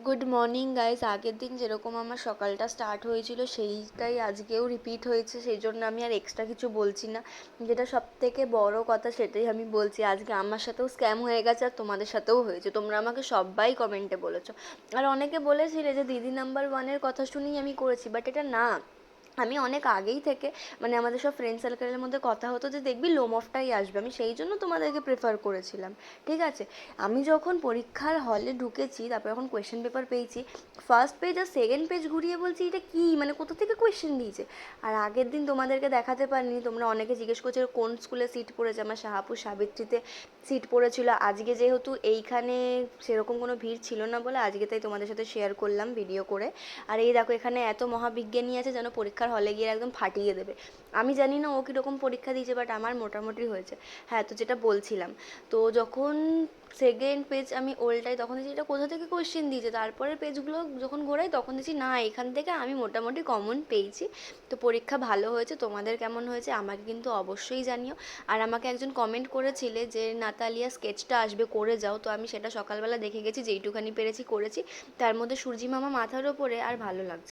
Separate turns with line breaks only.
Good morning guys. আগের দিন যেরকম আমার সকালটা স্টার্ট হয়েছিল সেইটাই আজকেও রিপিট হয়েছে, সেই জন্য আমি আর এক্সট্রা কিছু বলছি না। যেটা সব থেকে বড় কথা সেটাই আমি বলছি, আজকে আমার সাথেও স্ক্যাম হয়ে গেছে আর তোমাদের সাথেও হয়েছে। তোমরা আমাকে সবাই কমেন্টে বলেছো, আর অনেকে বলেছিলে যে দিদি নাম্বার ওয়ানের কথা শুনেই আমি করেছি, বাট এটা না। আমি অনেক আগেই থেকে মানে আমাদের সব ফ্রেন্ড সার্কেলের মধ্যে কথা হতো যে দেখবি লোম অফটাই আসবে, আমি সেই জন্য তোমাদেরকে প্রেফার করেছিলাম। ঠিক আছে, আমি যখন পরীক্ষার হলে ঢুকেছি, তারপর যখন কোয়েশ্চেন পেপার পেয়েছি, ফার্স্ট পেজ আর সেকেন্ড পেজ ঘুরিয়ে বলছি এটা কি, মানে কোথা থেকে কোয়েশ্চেন দিয়েছে। আর আগের দিন তোমাদেরকে দেখাতে পারিনি, তোমরা অনেকে জিজ্ঞেস করছো কোন স্কুলে সিট পড়েছে। আমার শাহাপুর সাবিত্রীতে সিট পড়েছিল। আজকে যেহেতু এইখানে সেরকম কোনো ভিড় ছিল না বলে আজকে তাই তোমাদের সাথে শেয়ার করলাম ভিডিও করে। আর এই দেখো এখানে এত মহাবিজ্ঞানী আছে যেন পরীক্ষার হলে গিয়ে একদম ফাটিয়ে দেবে। আমি জানি না ও কীরকম পরীক্ষা দিয়েছে, বাট আমার মোটামুটি হয়েছে। হ্যাঁ, তো যেটা বলছিলাম, তো যখন সেকেন্ড পেজ আমি ওল্টাই তখন দেখছি এটা কোথা থেকে কোয়েশ্চেন দিয়েছে। তারপরের পেজগুলো যখন ঘোরাই তখন দেখছি না, এখান থেকে আমি মোটামুটি কমন পেয়েছি। তো পরীক্ষা ভালো হয়েছে। তোমাদের কেমন হয়েছে আমাকে কিন্তু অবশ্যই জানিও। আর আমাকে একজন কমেন্ট করেছিলে যে নাতালিয়া স্কেচটা আসবে, করে যাও। তো আমি সেটা সকালবেলা দেখে গেছি, যেইটুখানি পেরেছি করেছি। তার মধ্যে সূর্যি মামা মাথার ওপরে আর ভালো লাগছে।